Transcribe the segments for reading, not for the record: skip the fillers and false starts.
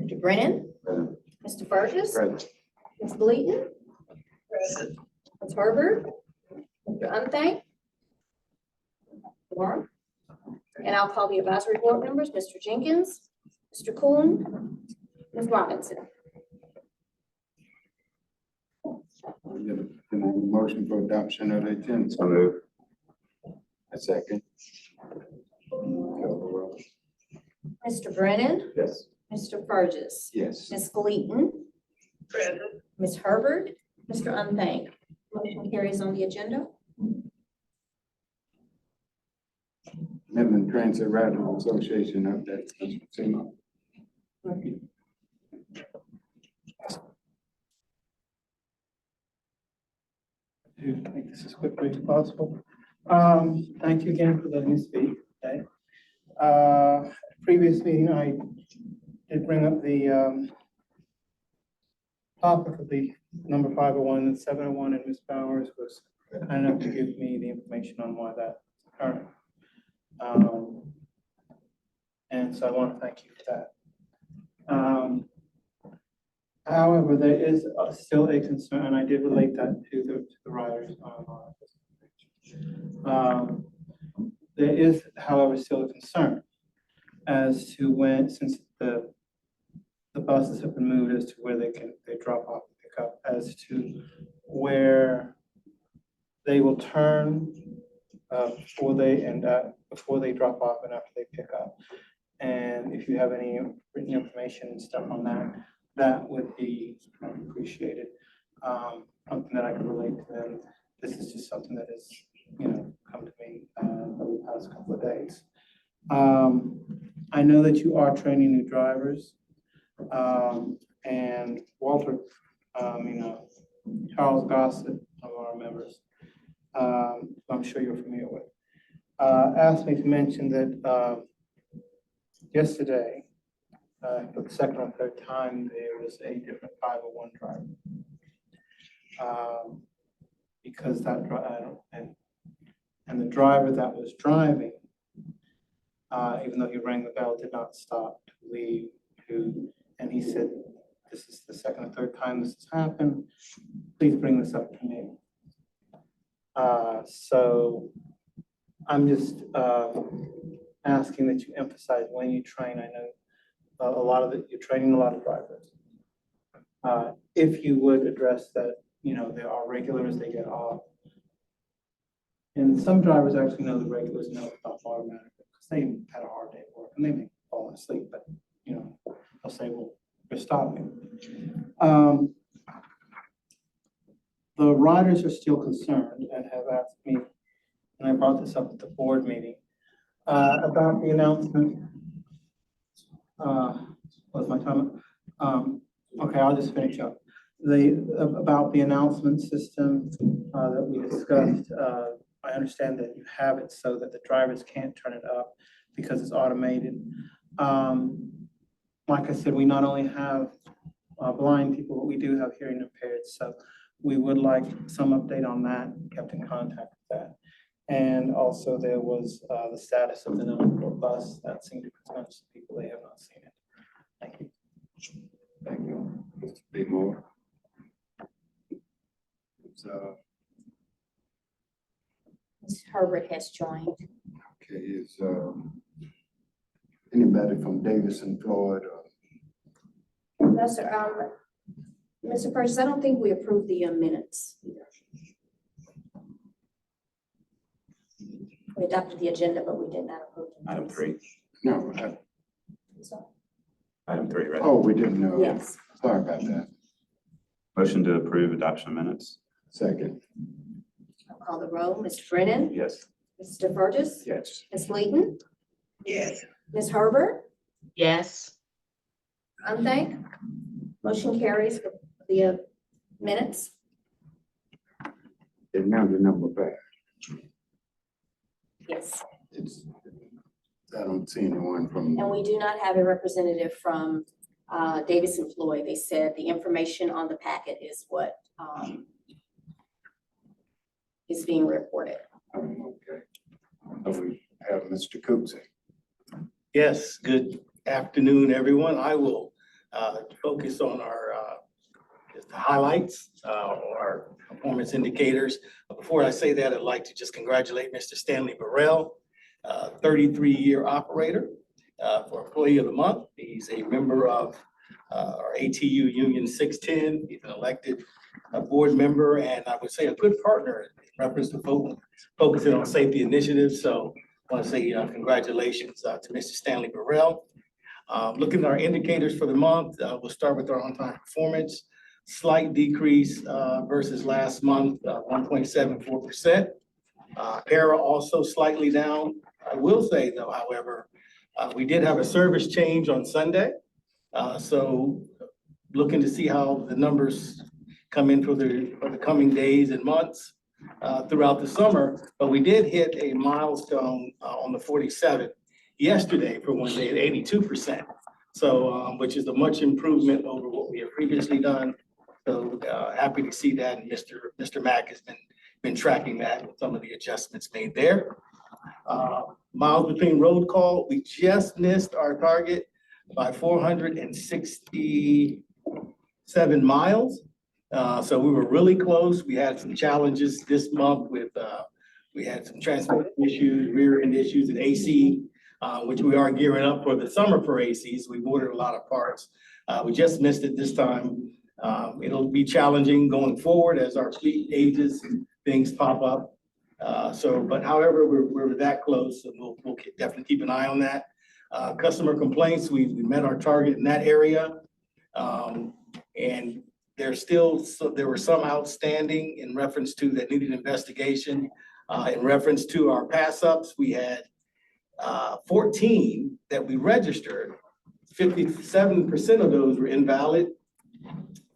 Mr. Brennan, Present. Mr. Burgess, Present. Ms. Gleaton, Ms. Herbert, Mr. Unthank. Quorum. And I'll call the advisory board members, Mr. Jenkins, Mr. Coon, Ms. Robinson. Motion for adoption of the agenda. So moved. A second. Call the roll. Mr. Brennan, Yes. Mr. Burgess, Yes. Ms. Gleaton, Ms. Herbert, Mr. Unthank. Motion carries on the agenda. Midland Transit Riders Association update. Mr. Seymour. To make this as quickly as possible. Thank you again for letting me speak today. Previous meeting, I did bring up the topic of the number 501 and 701, and Ms. Bowers was kind enough to give me the information on why that's occurring. And so I want to thank you for that. However, there is still a concern, and I did relate that to the riders. There is, however, still a concern as to when, since the buses have been moved, as to where they drop off and pick up, as to where they will turn before they drop off and after they pick up. And if you have any written information and stuff on that, that would be appreciated. Something that I could relate to them. This is just something that has, come to me over the past couple of days. I know that you are training new drivers, and Walter, Charles Gossett, one of our members, I'm sure you're familiar with, asked me to mention that yesterday, for the second or third time, there was a different 501 driver. Because that and the driver that was driving, even though he rang the bell, did not stop to leave. And he said, "This is the second or third time this has happened. Please bring this up to me." So I'm just asking that you emphasize when you train. I know you're training a lot of drivers. If you would address that, there are regulars, they get off. And some drivers actually know the regulars know it's off automatically because they had a hard day at work and they may fall asleep, but they'll say, "Well, we're stopping." The riders are still concerned and have asked me, and I brought this up at the board meeting, about the announcement. What's my time? Okay, I'll just finish up. About the announcement system that we discussed. I understand that you have it so that the drivers can't turn it up because it's automated. Like I said, we not only have blind people, but we do have hearing impaired. So we would like some update on that, kept in contact with that. And also there was the status of the number 4 bus that seemed to concern some people. They have not seen it. Thank you. Thank you. Mr. Seymour. So, Ms. Herbert has joined. okay, is anybody from Davidson, Florida? No, sir. Mr. Burgess, I don't think we approved the minutes either. We adopted the agenda, but we did not approve the Item minutes. 3. No. So, Item 3, right? Oh, we didn't know. yes. Sorry about that. Motion to approve adoption of minutes. Second. I'll call the roll. Mr. Brennan, Yes. Mr. Burgess, Yes. Ms. Gleaton, Yes. Ms. Herbert, Yes. Unthank. Motion carries for the minutes. And now the number 5. Yes. I don't see anyone from. And we do not have a representative from Davidson Floyd. They said the information on the packet is what is being reported. Okay. So we have Mr. Cooksey. Yes, good afternoon, everyone. I will focus on our just the highlights or our performance indicators. Before I say that, I'd like to just congratulate Mr. Stanley Burrell, 33-year operator for Employee of the Month. He's a member of our ATU Union 610. He's an elected board member, and I would say a good partner in reference to focusing on safety initiatives. So I want to say congratulations to Mr. Stanley Burrell. Looking at our indicators for the month, we'll start with our on-time performance. Slight decrease versus last month, 1.74%. Para also slightly down. I will say though, however, we did have a service change on Sunday. So looking to see how the numbers come in for the coming days and months throughout the summer. But we did hit a milestone on the 47th yesterday for one day at 82%. So, which is a much improvement over what we have previously done. So happy to see that. And Mr. Mack has been tracking that with some of the adjustments made there. Miles between road call, we just missed our target by 467 miles. So we were really close. We had some challenges this month with, we had some transport issues, rear end issues and AC, which we are gearing up for the summer for ACs. We've ordered a lot of parts. We just missed it this time. It'll be challenging going forward as our fleet ages and things pop up. But however, we're that close, and we'll definitely keep an eye on that. Customer complaints, we met our target in that area. And there were some outstanding in reference to that needed investigation. In reference to our pass ups, we had 14 that we registered. 57% of those were invalid.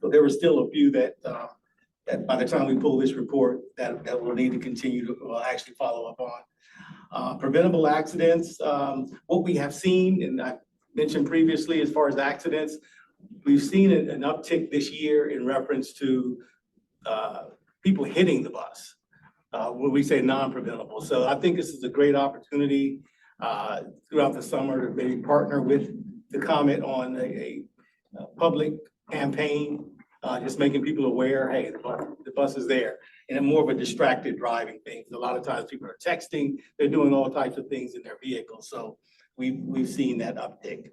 So there were still a few that by the time we pull this report, that we'll need to continue to actually follow up on. Preventable accidents, what we have seen, and I mentioned previously as far as accidents, we've seen an uptick this year in reference to people hitting the bus, when we say non-preventable. So I think this is a great opportunity throughout the summer to maybe partner with the comment on a public campaign, just making people aware, hey, the bus is there. And more of a distracted driving thing. A lot of times people are texting, they're doing all types of things in their vehicles. So we've seen that uptick.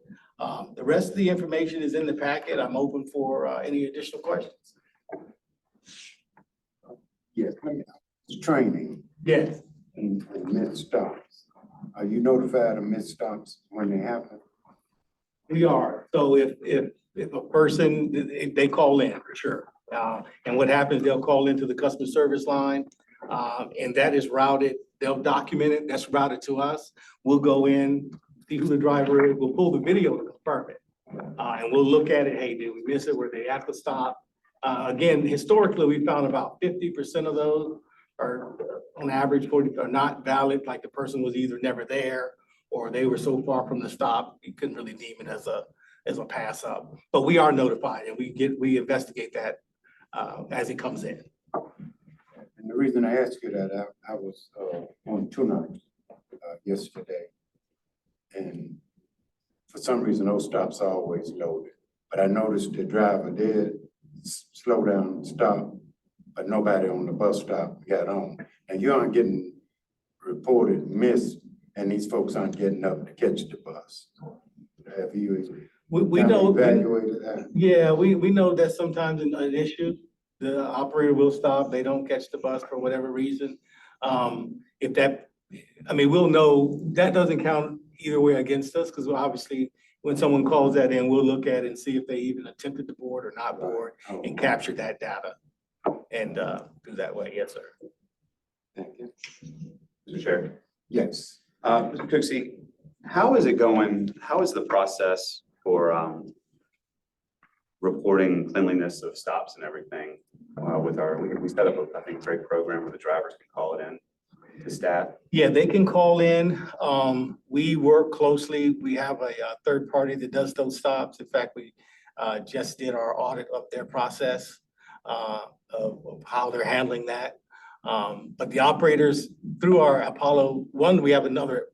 The rest of the information is in the packet. I'm open for any additional questions. Yes, training Yes. and missed stops. Are you notified of missed stops when they happen? We are. So if a person, they call in for sure. And what happens, they'll call into the customer service line, and that is routed. They'll document it. That's routed to us. We'll go in, see who the driver is. We'll pull the video to confirm it. And we'll look at it. Hey, did we miss it? Were they at the stop? Again, historically, we found about 50% of those are on average 40 are not valid. Like the person was either never there or they were so far from the stop, you couldn't really deem it as a pass up. But we are notified and we investigate that as it comes in. And the reason I asked you that, I was on tune-ups yesterday. And for some reason, those stops are always loaded. But I noticed the driver did slow down and stop, but nobody on the bus stop got on. And you aren't getting reported missed, and these folks aren't getting up to catch the bus. Have you We know evaluated that? Yeah, we know that's sometimes an issue. The operator will stop, they don't catch the bus for whatever reason. We'll know that doesn't count either way against us, because obviously when someone calls that in, we'll look at it and see if they even attempted to board or not board and capture that data and do that way. Yes, sir. Thank you. Mr. Chair. Yes. Mr. Cooksey, how is it going? How is the process for reporting cleanliness of stops and everything with we set up a, I think, great program where the drivers can call it in to staff? Yeah, they can call in. We work closely. We have a third party that does those stops. In fact, we just did our audit of their process of how they're handling that. But the operators through our Apollo 1, we have another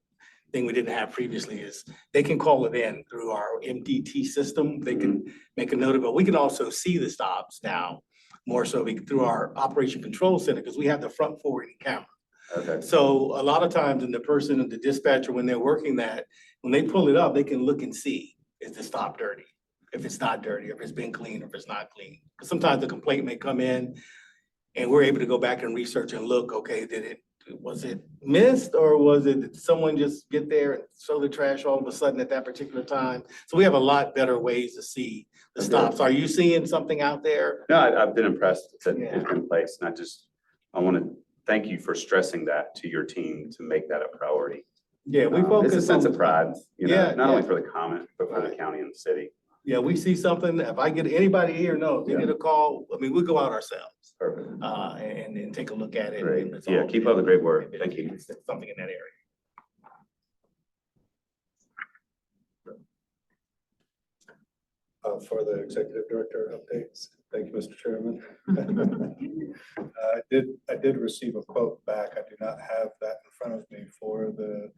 thing we didn't have previously is they can call it in through our MDT system. They can make a note of it. We can also see the stops now, more so through our operation control center, because we have the front forwarding camera. Okay. So a lot of times, and the person, the dispatcher, when they're working that, when they pull it up, they can look and see, is the stop dirty? If it's not dirty, if it's been clean, or if it's not clean. Because sometimes the complaint may come in and we're able to go back and research and look, okay, was it missed, or did someone just get there and throw the trash all of a sudden at that particular time? So we have a lot better ways to see the Okay. stops. Are you seeing something out there? No, I've been impressed that Yeah. it's been in place, and I want to thank you for stressing that to your team to make that a priority. Yeah, we It's a focus sense on, of pride, you know, Yeah, not only yeah. for the comment, but for the Right. county and the city. yeah, we see something, if I get, anybody here knows, if we Yeah. get a call, I mean, we go out ourselves, Perfect. and take a look at it. Great. and it's Yeah, all keep good. up the great work. If Thank you. it's something in that area. For the executive director updates. Thank you, Mr. Chairman. I did receive a quote back. I do not have that in front of me for the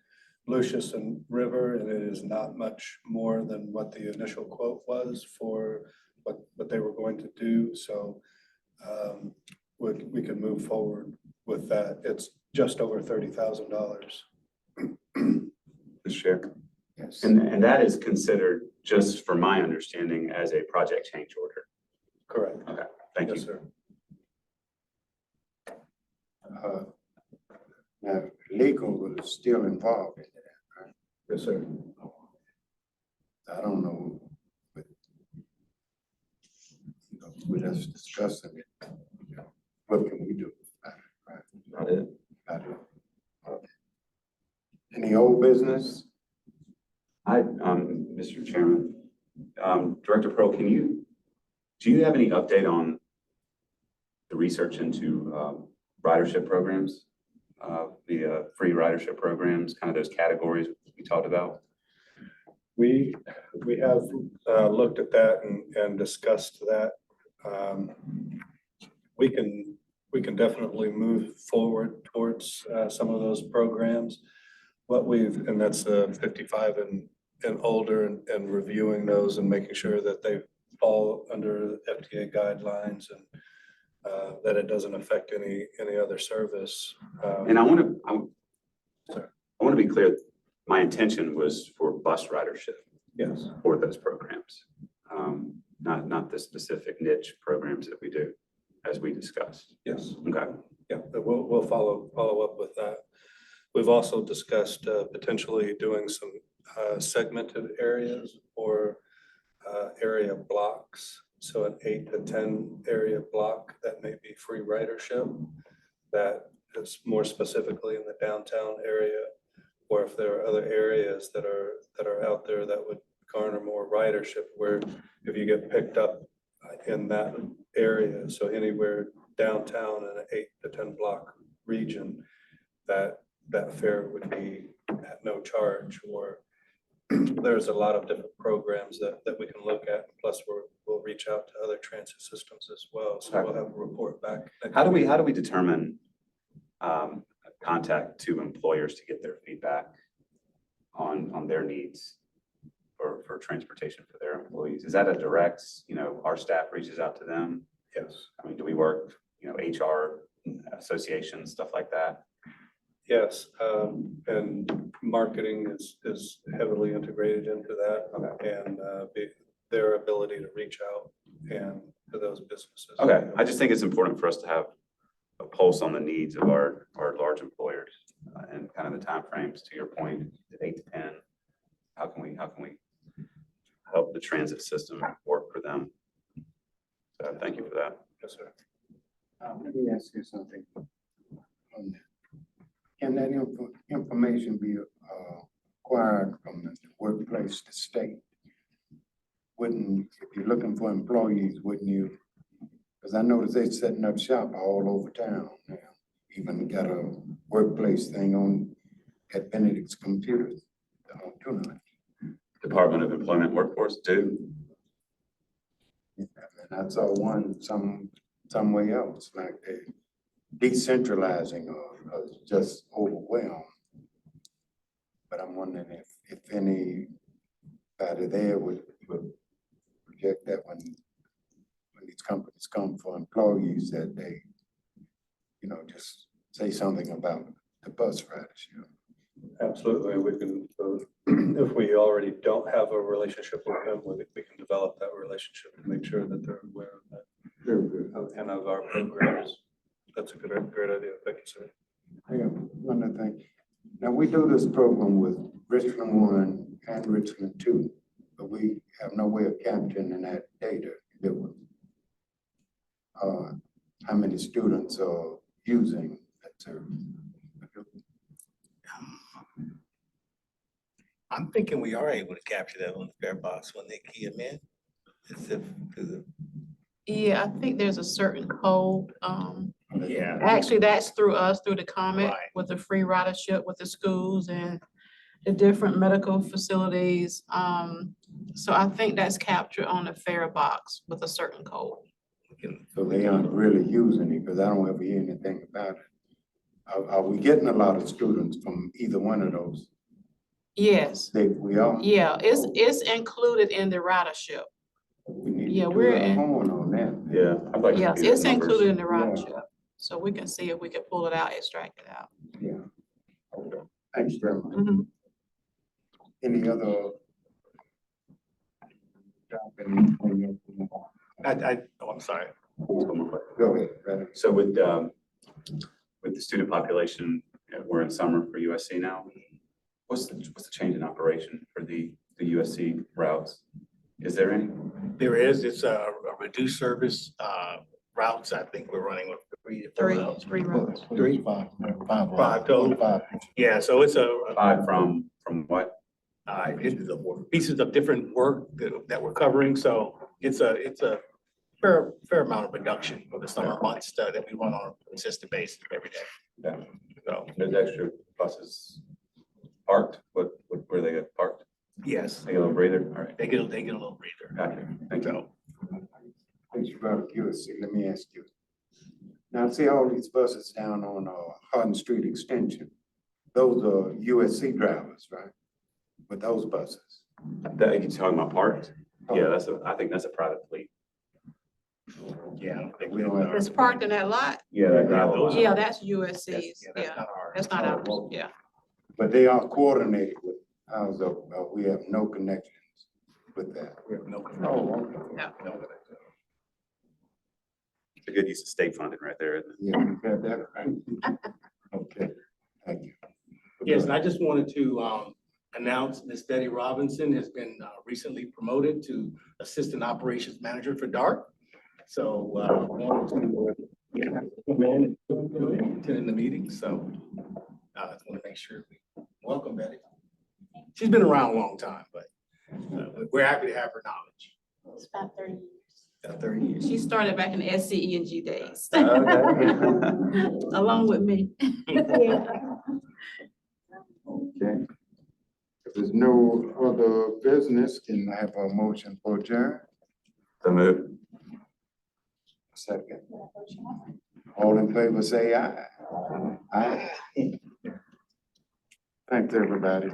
Lucius and River, and it is not much more than what the initial quote was for what they were going to do. So we can move forward with that. It's just over $30,000. Ms. Chair. Yes. And that is considered, just for my understanding, as a project change order. Correct. Thank Yes, you. sir. Now, legal is still involved in that, right? Yes, sir. I don't know. But, you know, we're just discussing it. You know, what can we do about it, right? Not it. About it. Okay. Any old business? Mr. Chairman, Director Pearl, do you have any update on the research into ridership programs? The free ridership programs, kind of those categories we talked about? We have looked at that and discussed that. We can definitely move forward towards some of those programs. And that's 55 and older, and reviewing those and making sure that they fall under FDA guidelines, and that it doesn't affect any other service. And I want Sorry. to be clear, my intention was for bus ridership Yes, for those programs, not the specific niche programs that we do, as we discussed. yes. Okay. Yeah, but we'll follow up with that. We've also discussed potentially doing some segmented areas or area blocks. So an 8 to 10 area block that may be free ridership, that is more specifically in the downtown area. Or if there are other areas that are out there that would garner more ridership, where if you get picked up in that area, so anywhere downtown in an 8 to 10 block region, that fare would be at no charge. Or there's a lot of different programs that we can look at. Plus, we'll reach out to other transit systems as well. So we'll have a report back. How do we determine contact to employers to get their feedback on their needs for transportation for their employees? Is that a direct, our staff reaches out to them? Yes. I mean, do we work, HR associations, stuff like that? Yes, and marketing is heavily integrated into that. Okay. And their ability to reach out and to those businesses. Okay, I just think it's important for us to have a pulse on the needs of our large employers and kind of the timeframes, to your point, at 8 to 10. How can we help the transit system work for them? So thank you for that. Yes, sir. Let me ask you something. Can that information be acquired from the workplace to state? If you're looking for employees, wouldn't you? Because I noticed they're setting up shop all over town now. Even got a workplace thing on at Benedict's computers tonight. Department of Employment Workforce do. And I saw one somewhere else, like they decentralizing or just overwhelmed. But I'm wondering if anybody there would project that when these companies come for employees, that they, just say something about the bus ridership. Absolutely, we can, if we already don't have a relationship with them, we can develop that relationship and make sure that they're aware of that. Very good. And of our programs. That's a great idea. Thank you, sir. I got one other thing. Now, we do this program with Richmond 1 and Richmond 2, but we have no way of capturing that data, do we? How many students are using that service? I'm thinking we are able to capture that on the fare box when they key them in. As if, Yeah, I think there's a certain code. yeah, Actually, that's through us, through the comment Right. with the free ridership with the schools and the different medical facilities. So I think that's captured on the fare box with a certain code. So they aren't really using it, because I don't ever hear anything about it. Are we getting a lot of students from either one of those? Yes, We are? yeah, it's included in the ridership. We need Yeah, to do we're our in- homework on that. Yeah. I'd like to Yes, see those it's numbers. included in the Yeah. ridership. So we can see if we can pull it out, extract it out. Yeah. Okay. Thanks very much. Mhm. Any other? I'm sorry. Go ahead, Brad. So with the student population, we're in summer for USC now. What's the change in operation for the USC routes? Is there any? There is, it's a reduced service, routes. I think we're running with 3 to 4 routes. Three rounds. Five total. Yeah, so it's a, Five from what? it's the pieces of different work that we're covering. So it's a fair amount of reduction for the summer months that we run on a consistent basis every day. Yeah. So, There's extra buses parked. Where they get parked? yes, They get a little breather? All right. they get a little breather. Gotcha. Thank you. So, Thanks about USC. Let me ask you. Now, I see all these buses down on Hardin Street Extension. Those are USC drivers, right? With those buses. That, you talking about parked? Yeah, I think that's a private fleet. yeah, I don't think We don't have- It's parked in that lot? Yeah, that gravel lot. Yeah, that's That's, USC's. yeah, that's Yeah, not ours. that's not Oh, ours. well. Yeah. But they are coordinated with ours, we have no connections with that. We have no control. Oh, okay. Yeah. No control. It's a good use of state funding right there, isn't it? Yeah, you got that right. Okay, thank you. Yes, and I just wanted to announce Ms. Betty Robinson has been recently promoted to Assistant Operations Manager for DART. So wanted to come in and attend the meeting, so I just want to make sure we welcome Betty. She's been around a long time, but we're happy to have her knowledge. It's about 30 years. About 30 years. She started back in the SCE&G days, Okay. along with me. Okay. If there's no other business, can I have a motion for adjourn? So move. Second. All in favor, say aye. Aye. Thanks, everybody.